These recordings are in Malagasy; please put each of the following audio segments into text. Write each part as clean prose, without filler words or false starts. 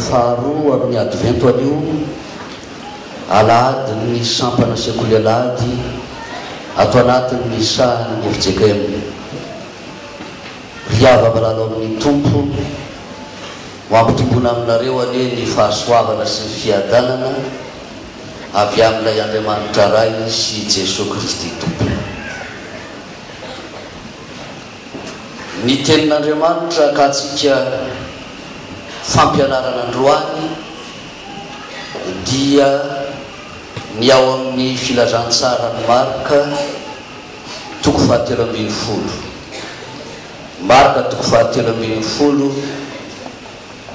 faharoa amin'ny advento anio alady ny sampana sekoly alady ato anatin'ny sahany FJKM riava malalo amin'ny tompo ho ampitombona aminareo ane ny fahasoavana sy ny fiadanana avy amin'ilay Andriamanitra ray sy Jesosy Kristy tompo. Ny tenin'Andriamanitra ka atsika fampianarana androany dia ny ao amin'ny filazantsara Marka toko fahatelo ambin'ny folo. Marka toko fahatelo ambin'ny folo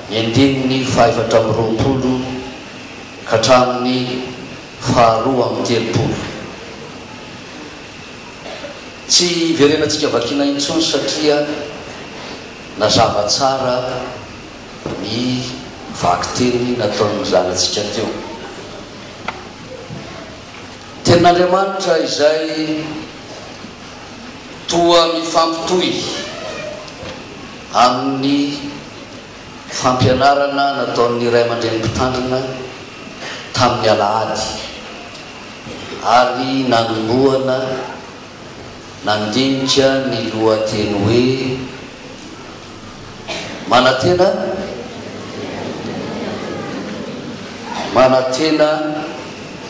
ny andininy fahaefatra amby roapolo ka hatramin'ny faharoa amby telopolo. Tsy verenantsika vakina intsony satria nazava tsara ny vaky teny nataon'ny zanatsika teo. Tenin'Andriamanitra izay toa mifampitohy amin'ny fampianarana nataon'ny ray aman-dreny mpitandrina tamin'ny alahady ary nanomboana nandinika ny lohateny hoe manatena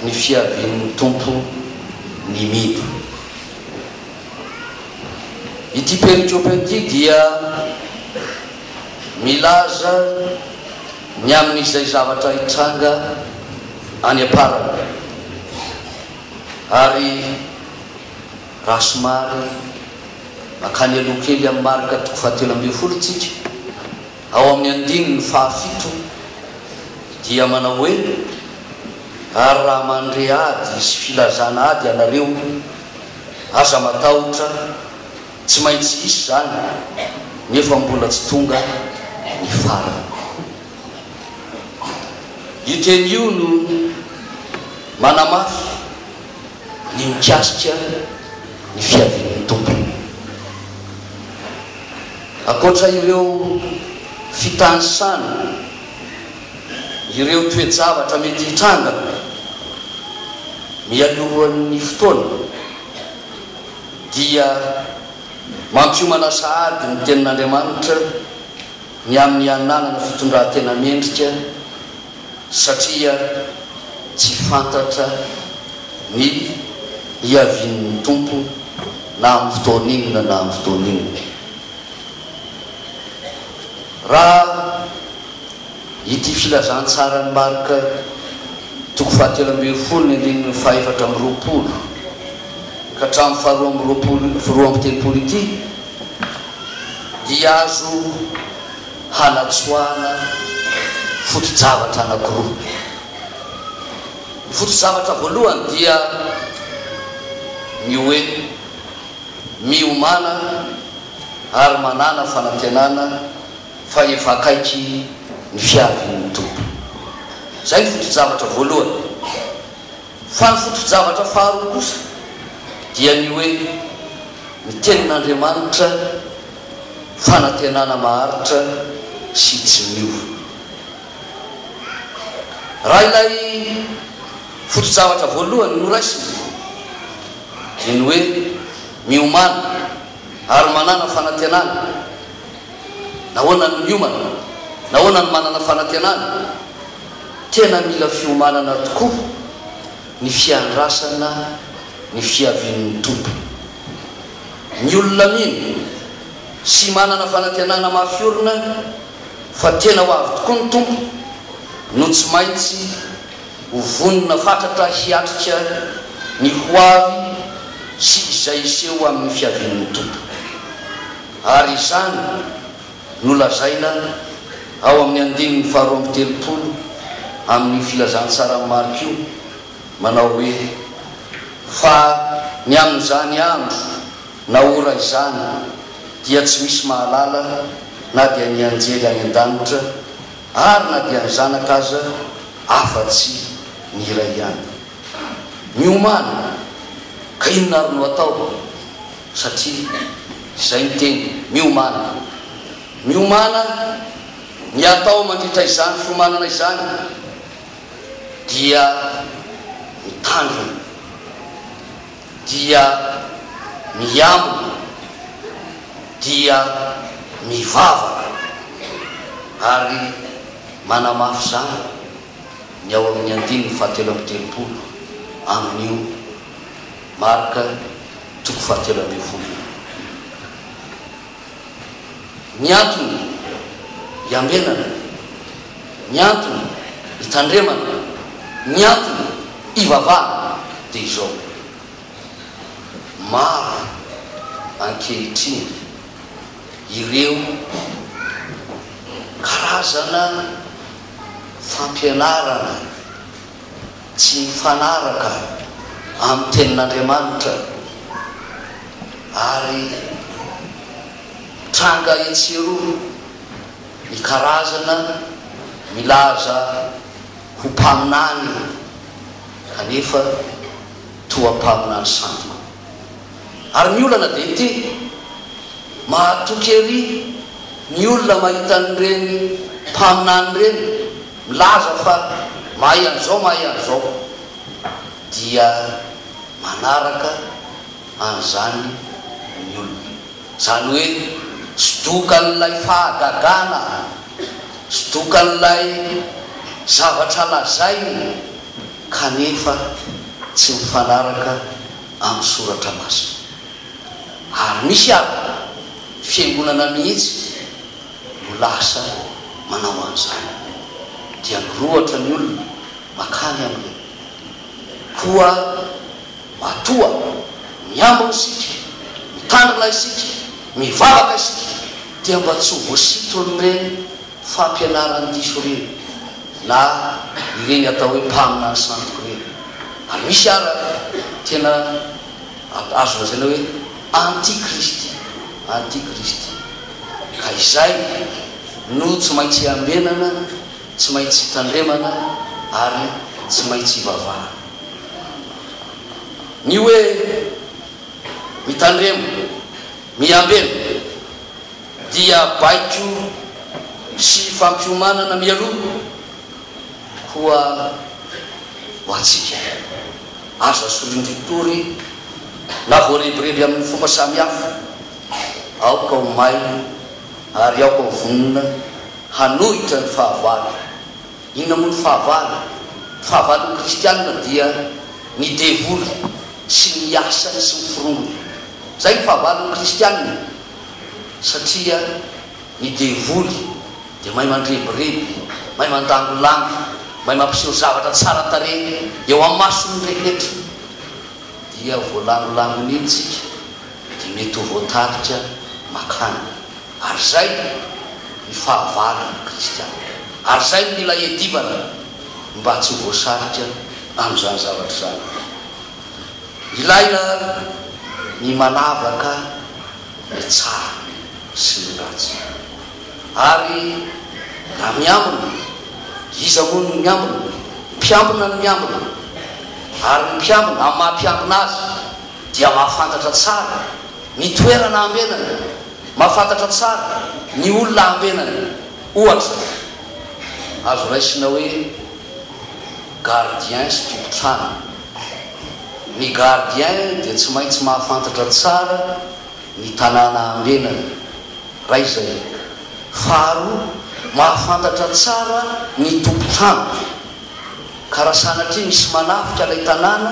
ny fiavian'ny tompo ny mido. Ity perikopy ity dia milaza ny amin'izay zavatra hitranga any aparana ary rasomary makany aloha kely amin'ny Marka toko fahatelo ambin'ny folo tsika ao amin'ny andininy fahafito dia manao hoe ary raha mandre ady sy filazana ady anareo aza matahotra tsy maintsy isy zany nefa mbola tsy tonga ny farany. Io teny io no manamafy ny mikasika ny fiavian'ny tompo. Akoatra ireo fitanisana ireo toe-javatra mety hitranga mialohan'ny fotoana dia mampiomana sahady ny tenin'Andriamanitra ny amin'ny ananana fitondran-tena mendrika satria tsy fantatra ny iavian'ny tompo na amin'ny fotoana inona na amin'ny fotoana inona. Raha ity filazantsara ny Marka toko fahatelo ambin'ny folo ny andininy fahaefatra amby roapolo ka hatramin'ny faharoa amby telopolo ity dia azo hanatsoana foto-javatra anankiroa. Ny foto-javatra voalohany dia ny hoe miomana ary manana fanantenana fa efa akaiky ny fiavian'ny tompo. Zay ny foto-javatra voalohany. Fa ny foto-javatra faharoa kosa dia ny hoe ny tenin'Andriamanitra fanantenana maharitra sy tsy miova. Raha ilay foto-javatra voalohany no raisiny dia ny hoe miomana ary manana fanantenana. Nahoana ny miomana, nahoana ny manana fanantenana? Tena mila fiomanana tokoa ny fiandrasana ny fiavian'ny tompo. Ny olona mino sy manana fanantenana mafiorina fa tena ho avy tokoa ny tompo no tsy maintsy ho vonona fatratra hiatrika ny hoavy sy izay iseho amin'ny fiavian'ny tompo. Ary izany no lazaina ao amin'ny andininy faharoa amby telopolo amin'ny filazantsara Marka io manao hoe fa ny amin'izany andro na ora izany dia tsy misy mahalala na dia ny anjely any an-danitra ary na dia ny zanaka aza afa-tsy ny iray ihany. Miomana ka inona ary no atao satria izay ny teny miomana ny atao mandritra izany fiomanana izany dia mitandrina, dia miamina, dia mivavaka ary manamafy zany ny ao amin'ny 5:30 amin'io marika 7:30. Ny antony iambenana, ny antony itandremana, ny antony ivavahana dia izao: maro ankehitriny ireo karazana fampianarana tsy mifanaraka amin'ny tenin'Andriamanitra ary tranga etsero ny karazana milaza ho mpaminany kanefa toa mpaminany sandoka. Ary ny olana dia ity mahatoky ery ny olona mahita an'ireny mpaminany reny milaza fa mahay an'izao mahay an'izao dia manaraka an'izany ny olona. Zany hoe sodoka an'ilay fahagagana, sodoka an'ilay zavatra lazainy kanefa tsy mifanaraka amin'ny soratra masina. Ary misy aby fiangonana mihitsy no lasa manao an'izany, dia mirohatra ny olona makany amin'ireny. Koa matoa miambina isika, mitandrina isika, mivavaka isika, dia mba tsy ho voasitro n'ireny fampianarany diso ireny na ireny atao hoe mpaminany sandoka ireny. Ary misy ara tena azo lazaina hoe antikristy, antikristy. Ka izay no tsy maintsy ambenana, tsy maintsy tandremana ary tsy maintsy ivavahana. Ny hoe mitandrema, miambena dia baiko sy fampiomanana mialoha koa ho atsika azo asolindrotory na voarebireby amin'ny fomba samihafa, aoka ho maina ary aoka ho vonona hanohitra ny fahavalo. Inona moa ny fahavalo? Fahavalon'ny kristianina dia ny devoly sy ny asany sy ny firongony. Zay ny fahavalon'ny kristianina, satria ny devoly dia mahay mandrebireby, mahay mandangolango, mahay mampiseho zavatra tsara tarehy eo amin'ny masony rehetra. Dia voalangolangony iny tsika dia mety ho voataritra makany. Ary zay ny fahavalon'ny kristianina, ary zay ny mila edivana mba tsy ho voasaritra amin'izany zavatra zany. Ilaina ny manavaka ny tsara sy ny ratsy. Ary raha miambina, iza moa ny miambina? Mpiambina ny miambina. Ary ny mpiambina amin'ny maha-mpiambina azy dia mahafantatra tsara ny toerana ambenana, mahafantatra tsara ny olona ambenana. Ohatra azo raisina hoe gardien sy tompotrano. Ny gardien dia tsy maintsy mahafantatra tsara ny tanàna ambenana, ray zay. Faharoa, mahafantatra tsara ny tompotrano. Ka raha sanatria misy manafika ilay tanàna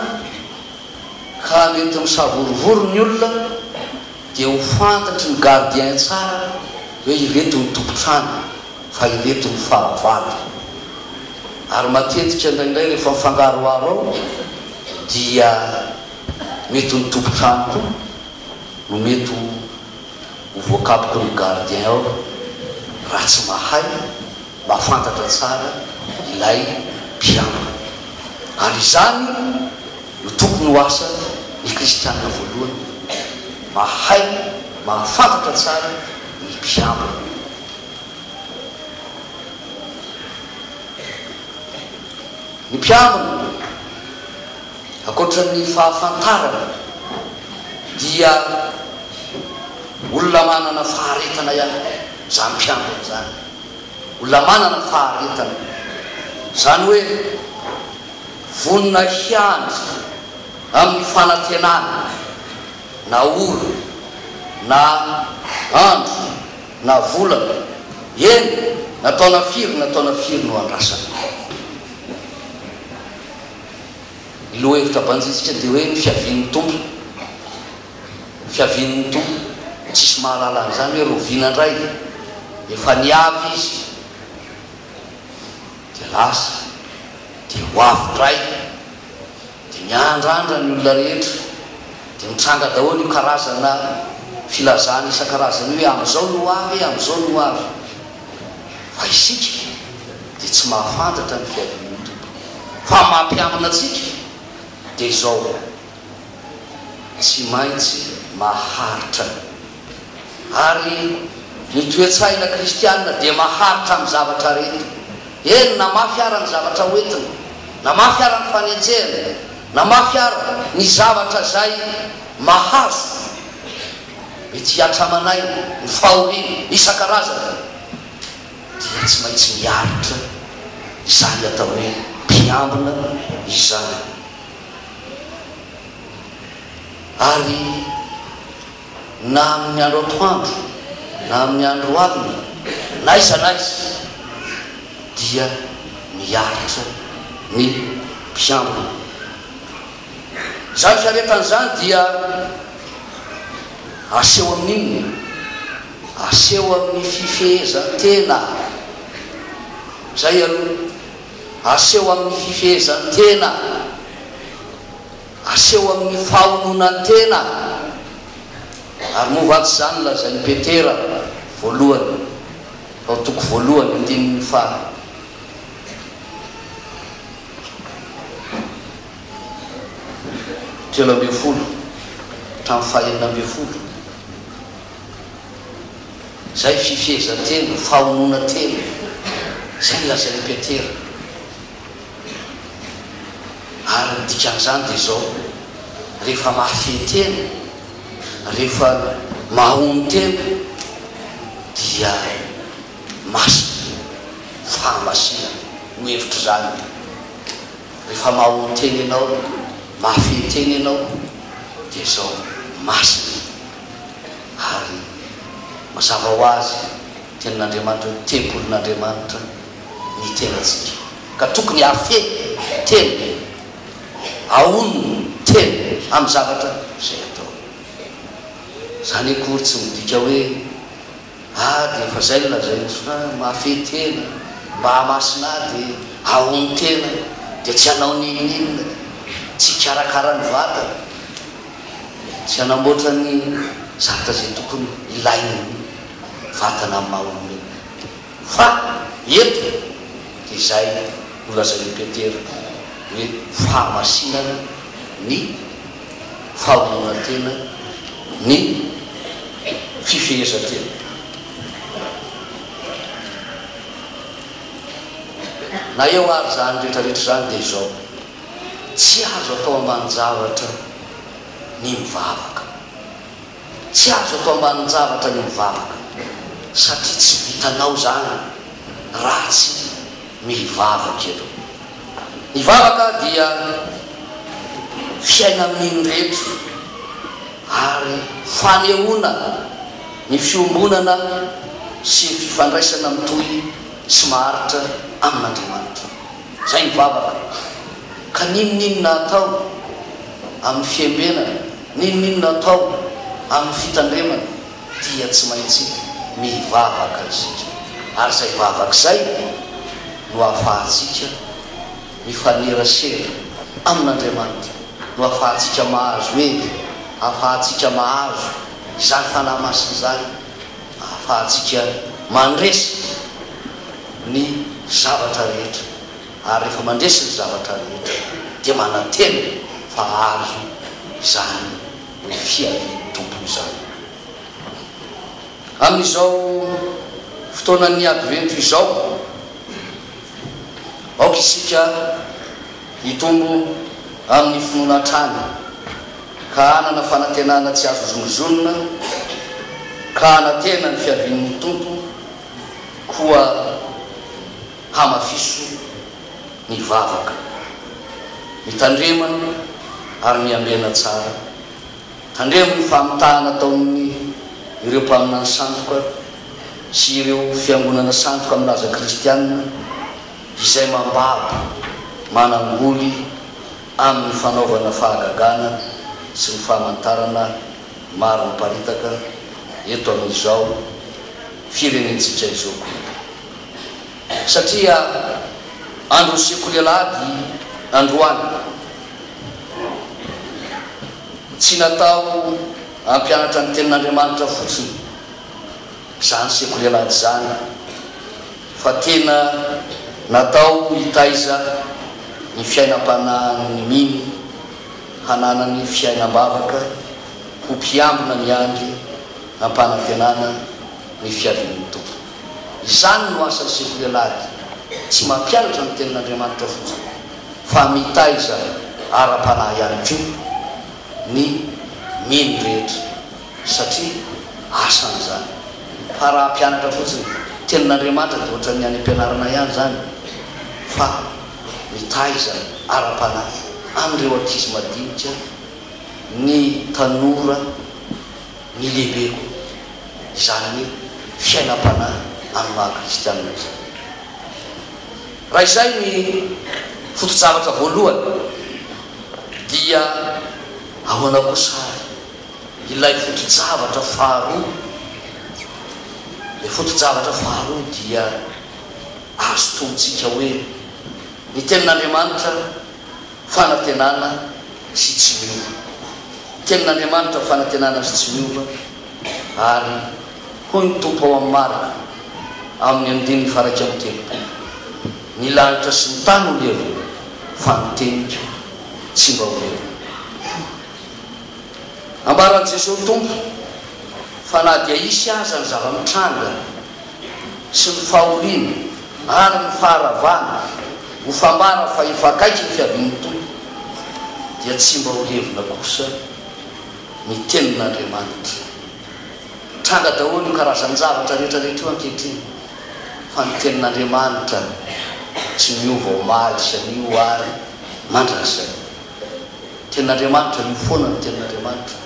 ka mety misavorovoro ny olona dia ho fantatry ny gardien tsara hoe ireto ny tompotrano fa ireto ny fahavalo. Ary matetika indraindray rehefa mifangaroaro ao dia mety ny tompotrano koa no mety ho voakapoky ny gardien ao raha tsy mahay mahafantatra tsara ilay mpiambina. Ary izany no tokony ho asa ny kristianina voalohany, mahay mahafantatra tsara ny mpiambina. Ny mpiambina akoatran'ny fahafantarana dia olona manana faharetana ihany zany mpiambina zany. olona manana faharetana zany hoe vonina hiandry amin'ny fanantenana na olo na andro na volana eny nataona firy no andrasana lohevitra banjitsika dia hoe ny fiavian'ny tompo tsisy mahalala an'izany hoe rovina indray efa niavy izy dia lasa dia hoavindray dia miandrandra ny olona rehetra dia mitranga daholo io karazana filazana isan-karazany hoe amin'izao no avy fa isika dia tsy mahafantatra ny fiavian'ny tompo fa mampiamina atsika dia izao tsy maintsy maharitra ary ny toetsaina kristianina dia maharitra amin'ny zavatra rehetra eny na mafiara ny zavatra hoentina na mafiara ny fanenjena na mafiara ny zavatra zay mahazo mety hiatramanay ny fahoriana isan-karazana dia tsy maintsy miaritra izany atao hoe mpiambina izany ary na amin'ny andro atoandro na amin'ny andro alina na isanaiza dia miaritra ny mpiambina zany fiaretan'izany dia aseho amin'iny aseho amin'ny fifehezan-tena zay aloha aseho amin'ny fifehezan-tena aseho amin'ny fahononan-tena ary movatsy zany lazany Petera voalohany ao toko voalohany andininy faha telo ambin'ny folo hatramin'ny fahaenina ambin'ny folo zay fifehezan-tena fahononan-tena zay lazany Petera ary ny dikan'izany dia zao rehefa mahafehy-tena rehefa mahono-tena dia masina fahamasina no hevitra zany rehefa mahono-tena ianao mahafehy-tena ianao dia zao masina ary mazava ho azy tenin'Andriamanitra ny tempolin'Andriamanitra ny tenatsika ka tokony hafehy tena ahono tena amin'ny zavatra zay atao zany akory tsy midika hoe dia efa zay lazay mahafehy tena mba hamasina dia ahono tena dia tsy hanao ninina tsy karakara ny vatana tsy hanamboatra ny zavatra zay tokony ilainy vatana amin'ny mahaolona fa eto dia zay nolazany Petera hoe fahamasinana ny fahononan-tena ny fifehezan-tena na eo ary zany rehetrarehetra zany dia zao tsy azo atao ambanin-javatra ny mivavaka tsy azo atao ambanin-javatra ny mivavaka satria tsy vitanao zany raha tsy mivavaka eto ny vavaka dia fiaina amin'iny rehetra ary fanehoana ny fiombonana sy ny fifandraisana mitohy sy maharitra amin'Andriamanitra zay ny vavaka ka ninonina atao amin'ny fiembenana ninonina atao amin'ny fitandremana dia tsy maintsy mivavaka isika ary zay vavaka zay no ahafahantsika mifanerasera amin'Andriamanitra no ahafahantsika mahazo hoe ahafahantsika mahazo izany fanahy masina zany ahafahantsika mandresa ny zavatra rehetra ary rehefa mandresa ny zavatra rehetra dia manantena fa azo izany ny fiavian'ny tompo izany amin'izao fotoanan'ny advento izao aoka isika hitombo amin'ny finoana trany ka hanana fanantenana tsy azo zonozonona ka hanatena ny fiavian'ny tompo koa hamafiso ny vavaka, mitandremana ary miambena tsara, tandremana ny famitahana ataon'ny ireo mpaminany sandoka sy ireo fiangonana sandoka milaza kristianina izay mambabo manangoly amin'ny fanaovana fahagagana sy ny famantarana maro miparitaka eto amin'izao firenentsika izao koa, satria andro sekolelady androany tsy natao ampianatra ny tenin'Andriamanitra fotsiny zany sekolelady zany, fa tena natao hitaiza ny fiainam-panahin'ny miny hananany fiainam-bavaka ho mpiambina ny andry ampanantenana ny fiavin'ny tompo. Izany no asan'ny sekolelady, tsy mampianatra ny tenin'Andriamanitra fotsiny fa mitaiza ara-panahy ihany koa ny miny rehetra, satria asan'izany. Fa raha mpianatra fotsiny tenin'Andriamanitra dia ohatra ny any ampianarana ihany zany, fa mitaiza ara-panahy amin'ireo ankizy madinika, ny tanora, ny lehibe koa, izany hoe fiainam-panahy amin'ny maha-kristianina izany. Raha izay ny foto-javatra voalohany, dia ahoana koa sary ilay foto-javatra faharoa. Le foto-javatra faharoa dia azo tombontsika hoe ny tenin'Andriamanitra fanantenana sy tsy miova, tenin'Andriamanitra fanantenana sy tsy miova, ary hoy ny tompo ao amin'ny marika amin'ny andininy faraka amin'ny telopolo, ny lanitra sy ny tany ho leva fa ny teniko tsy mba ho leva. Ambaran'i Jesosy tompo fa na dia isy aza ny zava-mitranga sy ny fahoriana ary ny faharavana ho fambara fa ifakaiky ny fiavin'ny tompo, dia tsy mba ho levina kosa ny tenin'Andriamanitra. Tranga daholo ny karazany zavatra rehetrarehetra io ankehitriny, fa ny tenin'Andriamanitra tsy miova omaly san'io ary mandrakizay. Tenin'Andriamanitra io foana ny tenin'Andriamanitra,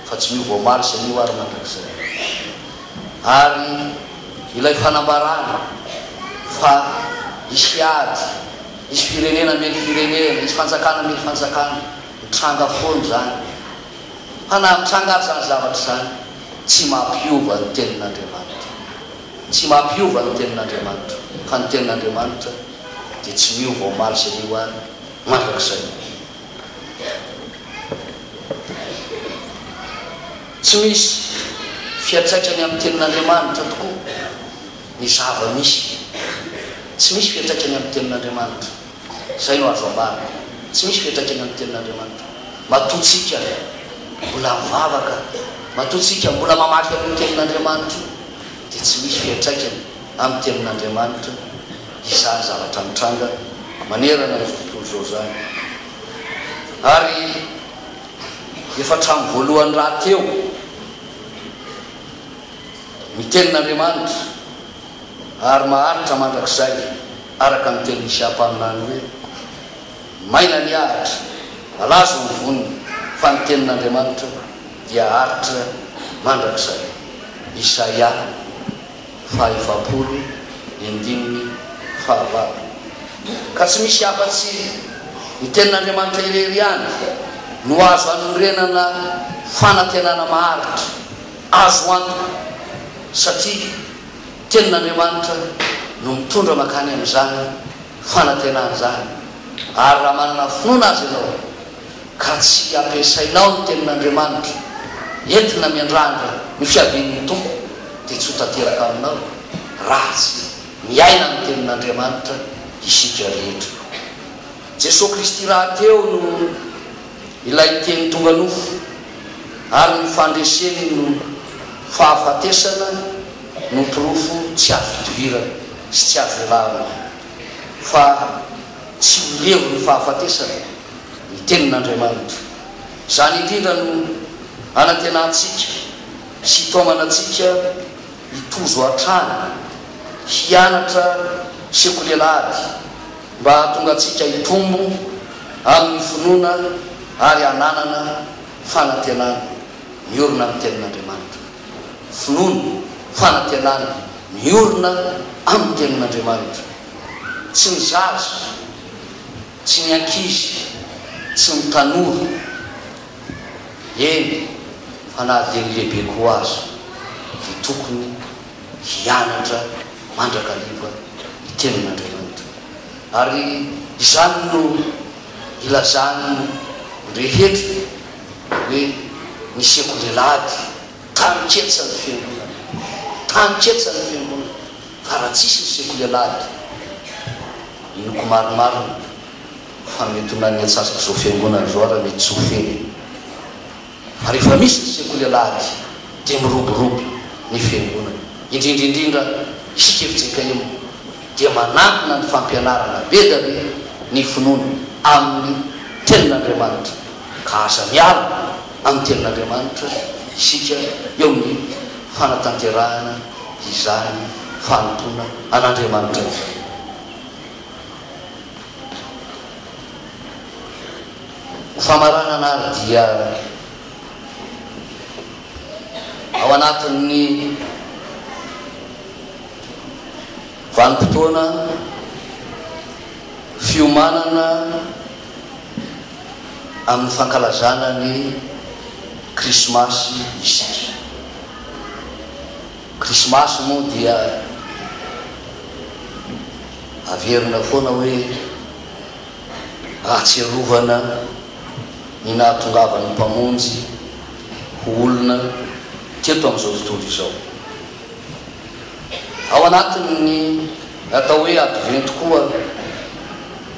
fa tsy miova omaly san'io ary mandrakizay. Ary ilay fanambarana fa isy ady, isy firenena mely firenena, isy fanjakana mely fanjakana, mitranga foana zany. Fa na mitranga ary zany zavatra zany, tsy mampiova ny tenin'Andriamanitra, tsy mampiova ny tenin'Andriamanitra, fa ny tenin'Andriamanitra dia tsy miova omaly san'io ary mandrakizay. Tsy misy fiantraikany amin'ny tenin'Andriamanitra tokoa ny zava-misy, tsy misy fiantraikany amin'ny tenin'Andriamanitra. Zay no azo ambara, tsy misy fiantraikany amin'ny tenin'Andriamanitra. Matotsika mbola mivavaka, matotsika mbola mamaky amin'ny tenin'Andriamanitra, dia tsy misy fiantraikany amin'ny tenin'Andriamanitra izany zavatra mitranga manerana ny tontolo zao zany. Ary efa hatramin'ny voalohany raha teo ny tenin'Andriamanitra, ary maharitra mandrakizay araka ny teny misy ampaminany hoe maina ny ahitra, malazo ny voniny, fa ny tenin'Andriamanitra dia haritra mandrakizay. Isaia 40:9. Ka tsy misy afa-tsy ny tenin'Andriamanitra irery ihany no azo anorenana fanantenana maharitra, azo antoka, satria tenin'Andriamanitra no mitondra makany amin'izany fanantenana zany. Ary raha manana finoana azy ianao ka tsy ampiasainao ny tenin'Andriamanitra entina miandrandra ny fiavin'ny tompo, dia tsy ho tanteraka aminao ratsy miaina ny tenin'Andriamanitra isika rehetra. Jesosy Kristy raha teo no ilay teny tonga nofo, ary ny fandreseny no fahafatesana no pirofo tsy azo fitovirana sy tsy azo velarana, fa tsy ho levo ny fahafatesana ny tenin'Andriamanitra. Zany indrindra no anantenantsika sy tomanantsika hitozo hatrany, hianatra sekolelady mba hatonga atsika hitombo amin'ny finoana ary ananana fanantenana miorina amin'ny tenin'Andriamanitra. Finoana fanantenana miorina amin'ny tenin'Andriamanitra. Tsy ny zaza, tsy ny ankizy, tsy ny tanora, eny fa na dia ny lehibe koa azy dia tokony hianatra mandrakariva ny tenin'Andriamanitra. Ary izany no ilazany rehetra hoe ny sekolelady taniketsany fiangonana, taniketsany fiangonana. Fa raha tsisy ny sekolelady, inoko maromaro fa mety honany atsasaka zao fiangonana zao raha mety tsy ho feny. Fa rehefa misy ny sekolelady dia miroborobo ny fiangonana. Indrindraindrindra isika efitsika io dia manampina ny fampianarana be da be ny finoana amin'ny tenin'Andriamanitra. Ka aza miala amin'ny tenin'Andriamanitra isika eo amin'ny fanatanterahana izany fanontona an'Andriamanitra. Famaranana ary dia ao anatin'ny vanim-potoana fiomanana amin'ny fankalazana ny krismasy isika. Krismasy moa dia averina foana hoe ahatsiarovana ny nahatongavan'ny mpamonjy ho olona teto amin'izao tontolo izao. Ao anatin'ny atao hoe advent koa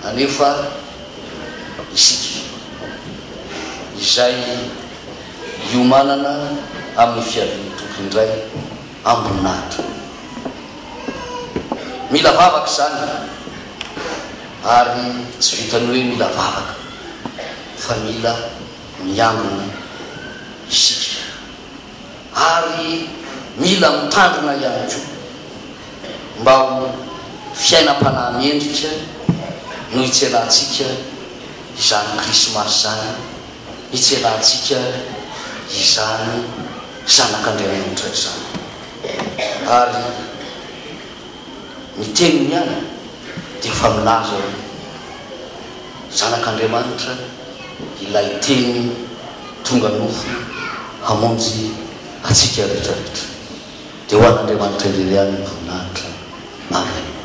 anefa isika izay iomanana amin'ny fiaviany tompony indray amboninahitra. Mila vavaka zany, ary tsy vitany hoe mila vavaka fa mila miangona isika, ary mila mitandrina ihany koa mba ho fiainam-panahy miendrika no hitselantsika izany krismasy zany, hitselantsika izany zanak'Andriamanitra izany. Ary ny teniny ihany dia efa milaza zanak'Andriamanitra ilay teny tonga nofo hamonjy atsika rehetrarehetra. Dia ho an'Andriamanitra indrindra ihany ny voninahitra. Amen.